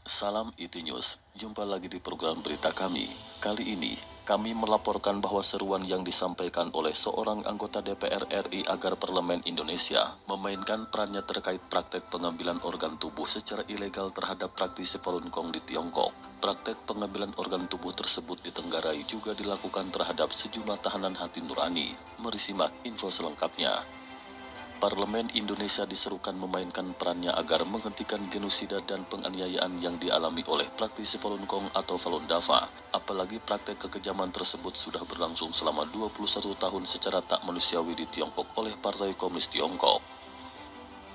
Salam IT News, jumpa lagi di program berita kami. Kali ini, kami melaporkan bahwa seruan yang disampaikan oleh seorang anggota DPR RI agar Parlemen Indonesia memainkan perannya terkait praktek pengambilan organ tubuh secara ilegal terhadap praktisi Falun Gong di Tiongkok. Praktek pengambilan organ tubuh tersebut ditenggarai juga dilakukan terhadap sejumlah tahanan hati nurani. Mari simak info selengkapnya. Parlemen Indonesia diserukan memainkan perannya agar menghentikan genosida dan penganiayaan yang dialami oleh praktisi Falun Gong atau Falun Dafa. Apalagi praktek kekejaman tersebut sudah berlangsung selama 21 tahun secara tak manusiawi di Tiongkok oleh Partai Komunis Tiongkok.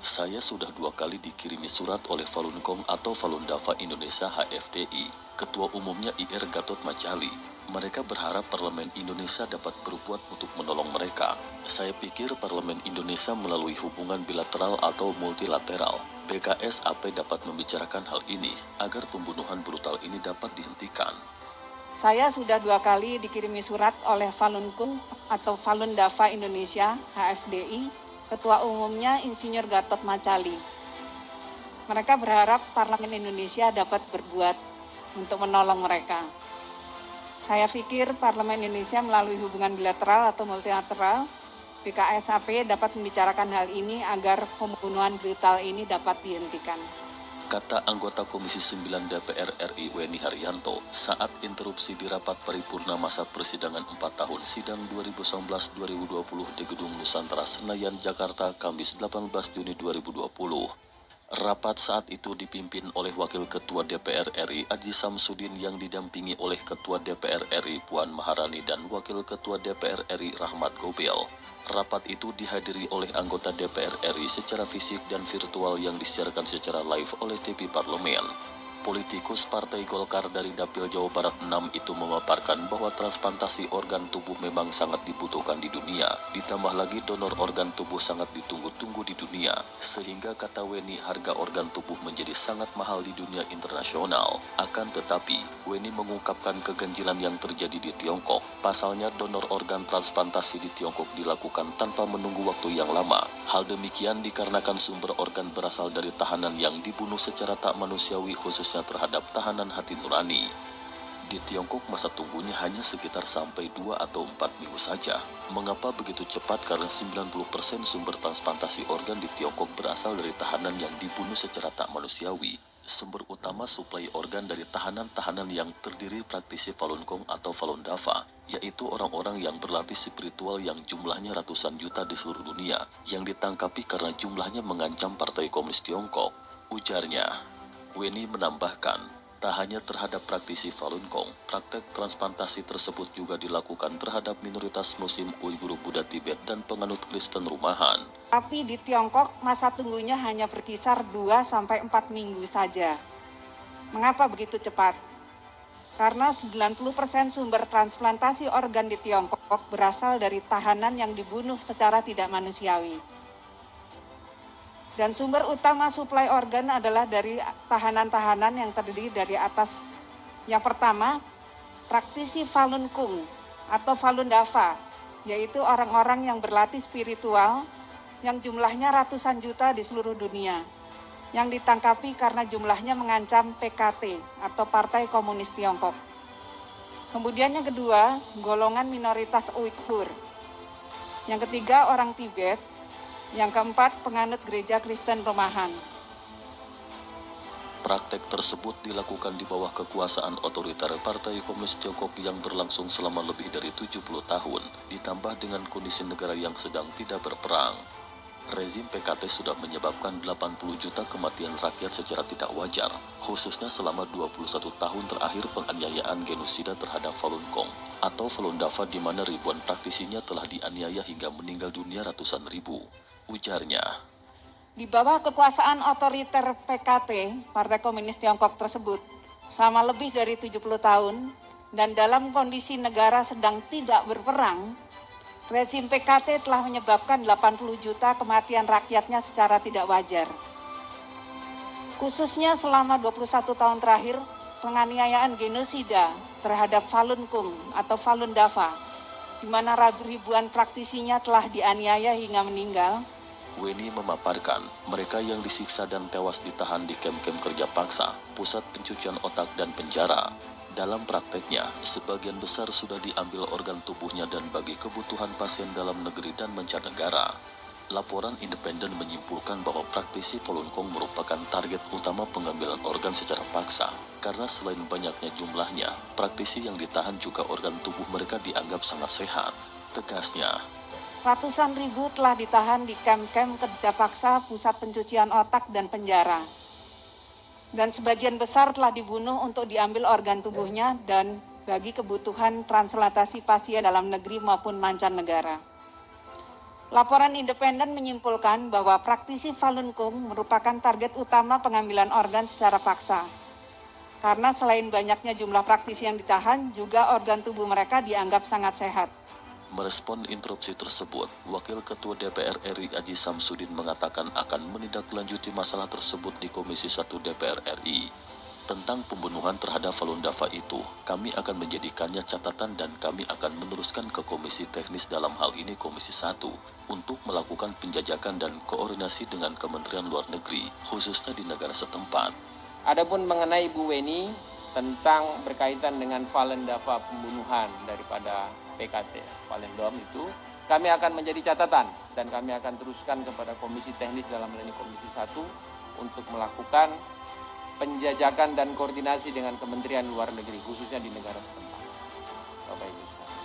Saya sudah 2 kali dikirimi surat oleh Falun Gong atau Falun Dafa Indonesia HFDI, Ketua Umumnya IR Gatot Macali. Mereka berharap Parlemen Indonesia dapat berbuat untuk menolong mereka. Saya pikir Parlemen Indonesia melalui hubungan bilateral atau multilateral, PKSAP dapat membicarakan hal ini agar pembunuhan brutal ini dapat dihentikan. Saya sudah 2 kali dikirimi surat oleh Falun Gong atau Falun Dafa Indonesia HFDI, Ketua Umumnya Insinyur Gatot Macali. Mereka berharap Parlemen Indonesia dapat berbuat untuk menolong mereka. Saya pikir Parlemen Indonesia melalui hubungan bilateral atau multilateral, PKSAP dapat membicarakan hal ini agar pembunuhan brutal ini dapat dihentikan. Kata anggota Komisi 9 DPR RI Weni Haryanto saat interupsi di rapat paripurna masa persidangan 4 tahun sidang 2019-2020 di Gedung Nusantara Senayan, Jakarta, Kamis 18 Juni 2020. Rapat saat itu dipimpin oleh Wakil Ketua DPR RI Aji Samsudin yang didampingi oleh Ketua DPR RI Puan Maharani dan Wakil Ketua DPR RI Rahmat Gobel. Rapat itu dihadiri oleh anggota DPR RI secara fisik dan virtual yang disiarkan secara live oleh TV Parlemen. Politikus Partai Golkar dari Dapil Jawa Barat 6 itu memaparkan bahwa transplantasi organ tubuh memang sangat dibutuhkan di dunia. Ditambah lagi donor organ tubuh sangat ditunggu-tunggu di dunia. Sehingga kata Weni harga organ tubuh menjadi sangat mahal di dunia internasional. Akan tetapi, Weni mengungkapkan keganjilan yang terjadi di Tiongkok. Pasalnya donor organ transplantasi di Tiongkok dilakukan tanpa menunggu waktu yang lama. Hal demikian dikarenakan sumber organ berasal dari tahanan yang dibunuh secara tak manusiawi khususnya terhadap tahanan hati nurani. Di Tiongkok masa tunggunya hanya sekitar sampai 2 atau 4 minggu saja. Mengapa begitu cepat? Karena 90% sumber transplantasi organ di Tiongkok berasal dari tahanan yang dibunuh secara tak manusiawi. Sumber utama suplai organ dari tahanan-tahanan yang terdiri praktisi Falun Gong atau Falun Dafa, yaitu orang-orang yang berlatih spiritual yang jumlahnya ratusan juta di seluruh dunia, yang ditangkapi karena jumlahnya mengancam Partai Komunis Tiongkok. Ujarnya. Weni menambahkan, tak hanya terhadap praktisi Falun Gong, praktek transplantasi tersebut juga dilakukan terhadap minoritas Muslim Uighur Buddha Tibet dan penganut Kristen rumahan. Tapi di Tiongkok masa tunggunya hanya berkisar 2-4 minggu saja. Mengapa begitu cepat? Karena 90% sumber transplantasi organ di Tiongkok berasal dari tahanan yang dibunuh secara tidak manusiawi. Dan sumber utama suplai organ adalah dari tahanan-tahanan yang terdiri dari atas. Yang pertama, praktisi Falun Gong atau Falun Dafa, yaitu orang-orang yang berlatih spiritual yang jumlahnya ratusan juta di seluruh dunia, yang ditangkapi karena jumlahnya mengancam PKT atau Partai Komunis Tiongkok. Kemudian yang kedua, golongan minoritas Uighur. Yang ketiga, orang Tibet. Yang keempat, penganut gereja Kristen rumahan. Praktek tersebut dilakukan di bawah kekuasaan otoriter Partai Komunis Tiongkok yang berlangsung selama lebih dari 70 tahun, ditambah dengan kondisi negara yang sedang tidak berperang. Rezim PKT sudah menyebabkan 80 juta kematian rakyat secara tidak wajar, khususnya selama 21 tahun terakhir penganiayaan genosida terhadap Falun Gong atau Falun Dafa di mana ribuan praktisinya telah dianiaya hingga meninggal dunia ratusan ribu. Ujarnya. Di bawah kekuasaan otoriter PKT, Partai Komunis Tiongkok tersebut, selama lebih dari 70 tahun, dan dalam kondisi negara sedang tidak berperang, rezim PKT telah menyebabkan 80 juta kematian rakyatnya secara tidak wajar. Khususnya selama 21 tahun terakhir, penganiayaan genosida terhadap Falun Gong atau Falun Dafa, di mana ribuan praktisinya telah dianiaya hingga meninggal, Weni memaparkan mereka yang disiksa dan tewas ditahan di kem-kem kerja paksa, pusat pencucian otak dan penjara. Dalam prakteknya, sebagian besar sudah diambil organ tubuhnya dan bagi kebutuhan pasien dalam negeri dan mancanegara. Laporan independen menyimpulkan bahwa praktisi Falun Gong merupakan target utama pengambilan organ secara paksa. Karena selain banyaknya jumlahnya, praktisi yang ditahan juga organ tubuh mereka dianggap sangat sehat. Tegasnya, Ratusan ribu telah ditahan di kem-kem kerja paksa, pusat pencucian otak, dan penjara. Dan sebagian besar telah dibunuh untuk diambil organ tubuhnya dan bagi kebutuhan transplantasi pasien dalam negeri maupun mancanegara. Laporan independen menyimpulkan bahwa praktisi Falun Gong merupakan target utama pengambilan organ secara paksa. Karena selain banyaknya jumlah praktisi yang ditahan, juga organ tubuh mereka dianggap sangat sehat. merespon interupsi tersebut, Wakil Ketua DPR RI Aji Samsudin mengatakan akan menindaklanjuti masalah tersebut di Komisi 1 DPR RI. Tentang pembunuhan terhadap Falun Dafa itu, kami akan menjadikannya catatan dan kami akan meneruskan ke Komisi Teknis dalam hal ini Komisi 1 untuk melakukan penjajakan dan koordinasi dengan Kementerian Luar Negeri, khususnya di negara setempat. Adapun mengenai Bu Weni tentang berkaitan dengan Falun Dafa pembunuhan daripada PKT Falun Dom itu, kami akan menjadi catatan dan kami akan teruskan kepada Komisi Teknis dalam hal ini Komisi 1 untuk melakukan penjajakan dan koordinasi dengan Kementerian Luar Negeri khususnya di negara setempat. Bapak Ibu sekalian.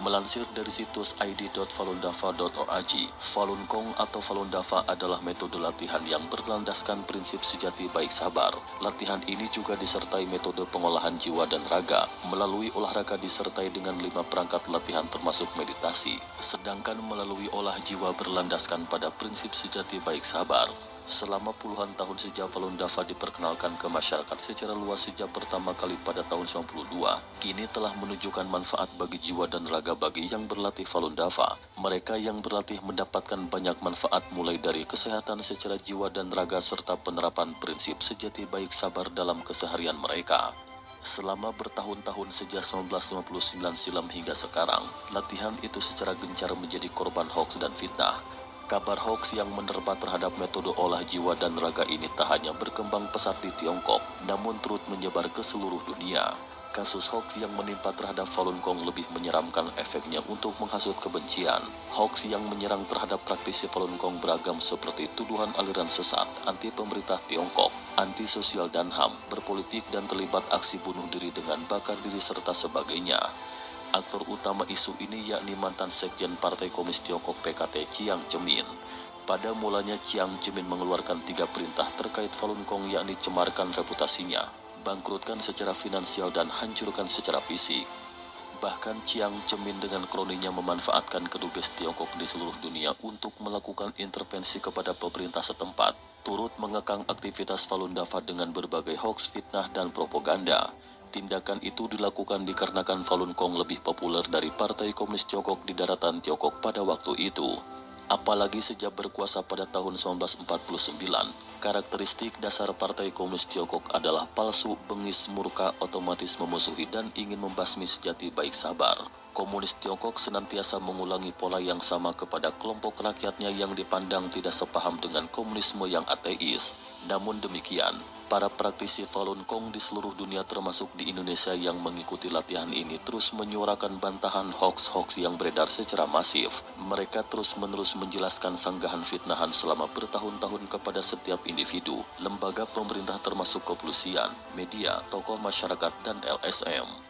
Melansir dari situs id.falundafa.org, Falun Gong atau Falun Dafa adalah metode latihan yang berlandaskan prinsip sejati baik sabar. Latihan ini juga disertai metode pengolahan jiwa dan raga, melalui olahraga disertai dengan 5 perangkat latihan termasuk meditasi. Sedangkan melalui olah jiwa berlandaskan pada prinsip sejati baik sabar. Selama puluhan tahun sejak Falun Dafa diperkenalkan ke masyarakat secara luas sejak pertama kali pada tahun 92, kini telah menunjukkan manfaat bagi jiwa dan raga bagi yang berlatih Falun Dafa. Mereka yang berlatih mendapatkan banyak manfaat mulai dari kesehatan secara jiwa dan raga serta penerapan prinsip sejati baik sabar dalam keseharian mereka. Selama bertahun-tahun sejak 1959 silam hingga sekarang, latihan itu secara gencar menjadi korban hoaks dan fitnah. Kabar hoaks yang menerpa terhadap metode olah jiwa dan raga ini tak hanya berkembang pesat di Tiongkok, namun turut menyebar ke seluruh dunia. Kasus hoaks yang menimpa terhadap Falun Gong lebih menyeramkan efeknya untuk menghasut kebencian. Hoaks yang menyerang terhadap praktisi Falun Gong beragam seperti tuduhan aliran sesat, anti pemerintah Tiongkok, anti sosial dan HAM, berpolitik dan terlibat aksi bunuh diri dengan bakar diri serta sebagainya. Aktor utama isu ini yakni mantan Sekjen Partai Komunis Tiongkok PKT Chiang Zemin. Pada mulanya Chiang Zemin mengeluarkan 3 perintah terkait Falun Gong yakni cemarkan reputasinya, bangkrutkan secara finansial dan hancurkan secara fisik. Bahkan Chiang Zemin dengan kroninya memanfaatkan kedubes Tiongkok di seluruh dunia untuk melakukan intervensi kepada pemerintah setempat, turut mengekang aktivitas Falun Dafa dengan berbagai hoaks, fitnah, dan propaganda. Tindakan itu dilakukan dikarenakan Falun Gong lebih populer dari Partai Komunis Tiongkok di daratan Tiongkok pada waktu itu. Apalagi sejak berkuasa pada tahun 1949, karakteristik dasar Partai Komunis Tiongkok adalah palsu, bengis, murka, otomatis memusuhi dan ingin membasmi sejati baik sabar. Komunis Tiongkok senantiasa mengulangi pola yang sama kepada kelompok rakyatnya yang dipandang tidak sepaham dengan komunisme yang ateis. Namun demikian, para praktisi Falun Gong di seluruh dunia termasuk di Indonesia yang mengikuti latihan ini terus menyuarakan bantahan hoaks-hoaks yang beredar secara masif. Mereka terus-menerus menjelaskan sanggahan fitnahan selama bertahun-tahun kepada setiap individu, lembaga pemerintah termasuk kepolisian, media, tokoh masyarakat, dan LSM.